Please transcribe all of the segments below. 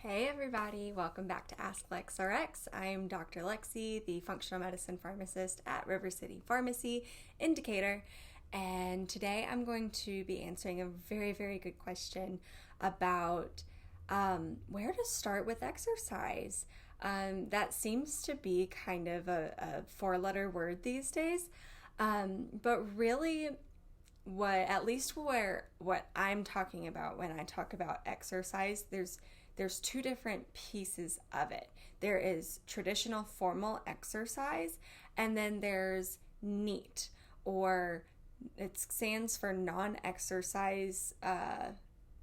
Hey everybody, welcome back to Ask Lex Rx. I'm Dr. Lexi, the functional medicine pharmacist at River City Pharmacy in Decatur, and today I'm going to be answering a very good question about where to start with exercise. That seems to be kind of a four-letter word these days, but really what I'm talking about when I talk about exercise, there's two different pieces of it. There is traditional formal exercise, and then there's NEAT, or it stands for non-exercise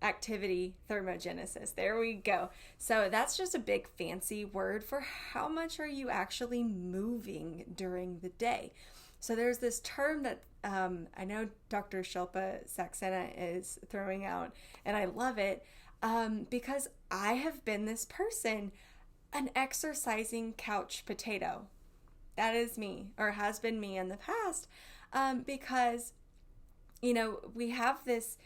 activity thermogenesis. There we go. So that's just a big fancy word for how much are you actually moving during the day. So there's this term that I know Dr. Shilpa Saxena is throwing out, and I love it because I have been this person, an exercising couch potato. That is me, or has been me in the past, because, we have this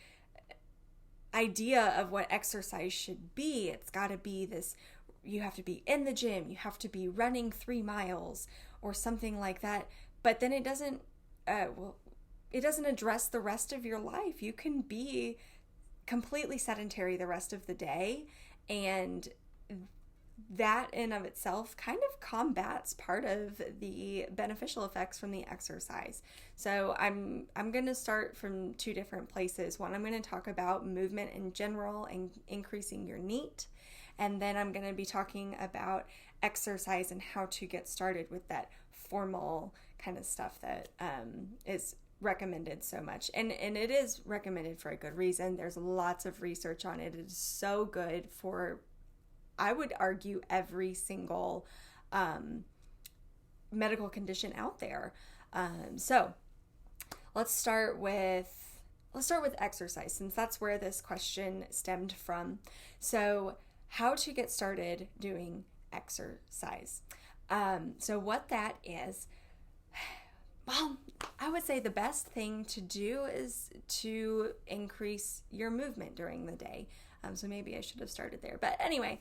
idea of what exercise should be. It's got to be this, you have to be in the gym, you have to be running 3 miles or something like that. But then it doesn't address the rest of your life. You can be completely sedentary the rest of the day, and that in of itself kind of combats part of the beneficial effects from the exercise. So I'm going to start from two different places. One, I'm going to talk about movement in general and increasing your NEAT, and then I'm going to be talking about exercise and how to get started with that formal kind of stuff that is recommended so much, and it is recommended for a good reason. There's lots of research on it. It is so good for, I would argue, every single medical condition out there. So let's start with exercise, since that's where this question stemmed from. So how to get started doing exercise. So what that is, well, I would say the best thing to do is to increase your movement during the day. So maybe I should have started there. But anyway,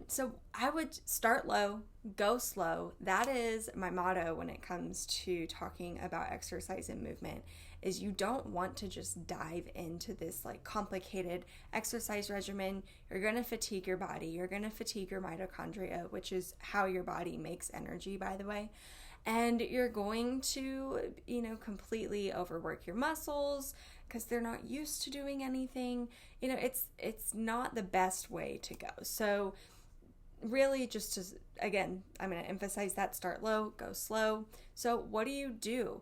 so I would start low, go slow. That is my motto when it comes to talking about exercise and movement, is you don't want to just dive into this like complicated exercise regimen. You're going to fatigue your body. You're going to fatigue your mitochondria, which is how your body makes energy, by the way. And you're going to, completely overwork your muscles because they're not used to doing anything. It's not the best way to go. So really, just to, again, I'm going to emphasize that: start low, go slow. So what do?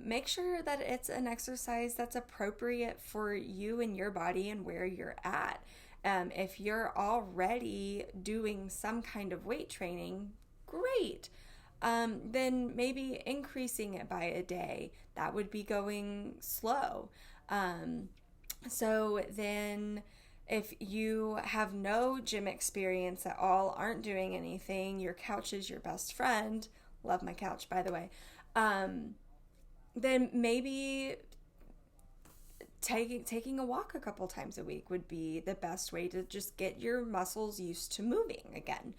Make sure that it's an exercise that's appropriate for you and your body and where you're at. If you're already doing some kind of weight training, great. Then maybe increasing it by a day. That would be going slow. So then if you have no gym experience at all, aren't doing anything, your couch is your best friend, love my couch, by the way, then maybe taking a walk a couple times a week would be the best way to just get your muscles used to moving again.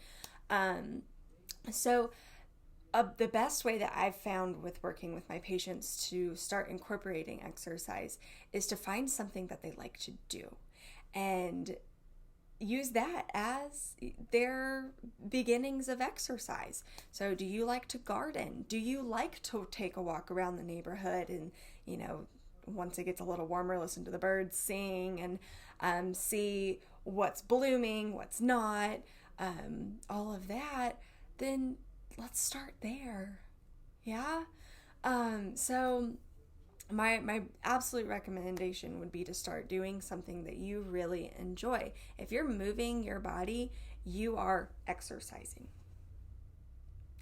The best way that I've found with working with my patients to start incorporating exercise is to find something that they like to do and use that as their beginnings of exercise. So do you like to garden? Do you like to take a walk around the neighborhood and, once it gets a little warmer, listen to the birds sing and see what's blooming, what's not, all of that? Then let's start there. Yeah. So my absolute recommendation would be to start doing something that you really enjoy. If you're moving your body, you are exercising.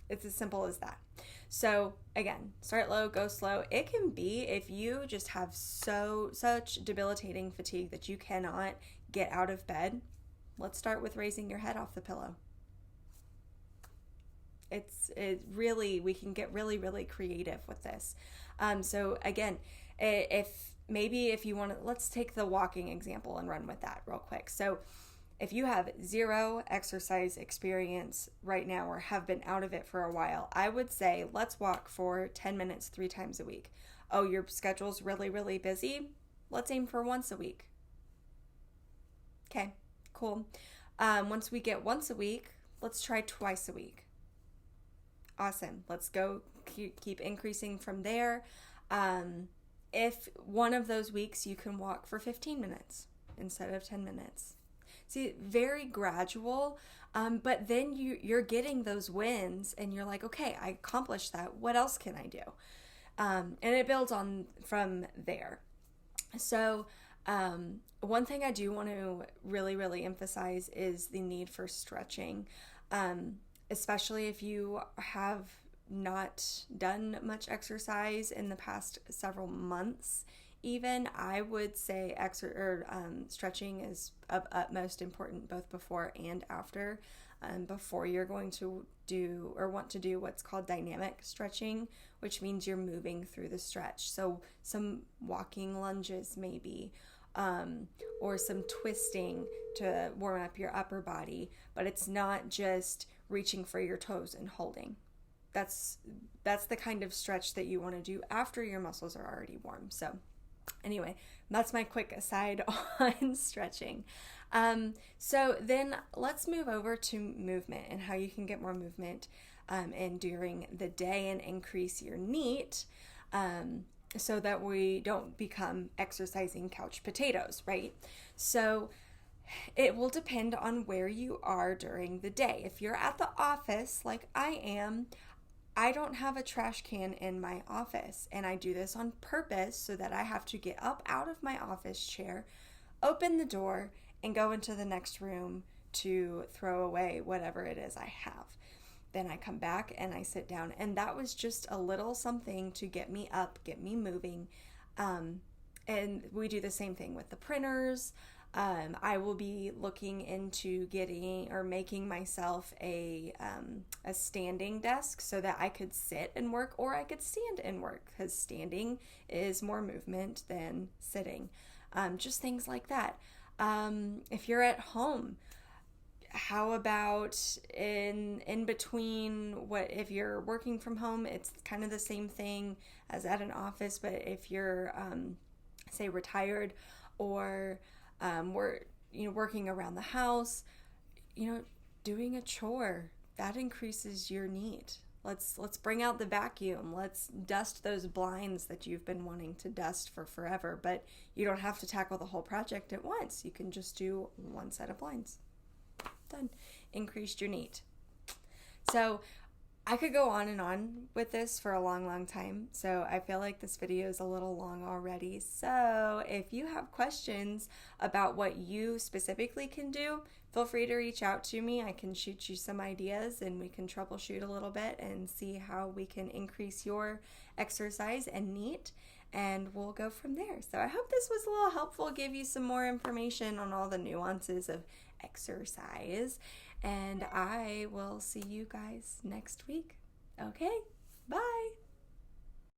It's as simple as that. So again, start low, go slow. It can be if you just have such debilitating fatigue that you cannot get out of bed. Let's start with raising your head off the pillow. We can get really creative with this. So again, if you want to, let's take the walking example and run with that real quick. So if you have zero exercise experience right now or have been out of it for a while, I would say let's walk for 10 minutes 3 times a week. Oh, your schedule's really, really busy? Let's aim for once a week. Okay, cool. Once we get once a week, let's try twice a week. Awesome. Let's go keep increasing from there. If one of those weeks you can walk for 15 minutes instead of 10 minutes. See, very gradual, but then you're getting those wins and you're like, okay, I accomplished that. What else can I do? And it builds on from there. So one thing I do want to really, really emphasize is the need for stretching, especially if you have not done much exercise in the past several months. Even I would say stretching is of utmost important both before and after. Before you're going to do or want to do what's called dynamic stretching, which means you're moving through the stretch. So some walking lunges maybe, or some twisting to warm up your upper body, but it's not just reaching for your toes and holding. That's the kind of stretch that you want to do after your muscles are already warm. So anyway, that's my quick aside on stretching. So then let's move over to movement and how you can get more movement in during the day and increase your NEAT, so that we don't become exercising couch potatoes, right? So it will depend on where you are during the day. If you're at the office like I am, I don't have a trash can in my office, and I do this on purpose so that I have to get up out of my office chair, open the door, and go into the next room to throw away whatever it is I have. Then I come back and I sit down, and that was just a little something to get me up, get me moving. And we do the same thing with the printers. I will be looking into getting or making myself a standing desk so that I could sit and work, or I could stand and work, because standing is more movement than sitting. Just things like that. If you're at home, how about in between, if you're working from home, it's kind of the same thing as at an office, but if you're say retired or working around the house, doing a chore, that increases your NEAT. Let's bring out the vacuum. Let's dust those blinds that you've been wanting to dust for forever, but you don't have to tackle the whole project at once. You can just do one set of blinds. Done. Increased your NEAT. So I could go on and on with this for a long, long time. So I feel like this video is a little long already. So if you have questions about what you specifically can do, feel free to reach out to me. I can shoot you some ideas and we can troubleshoot a little bit and see how we can increase your exercise and NEAT, and we'll go from there. So I hope this was a little helpful, give you some more information on all the nuances of exercise, and I will see you guys next week. Okay, bye.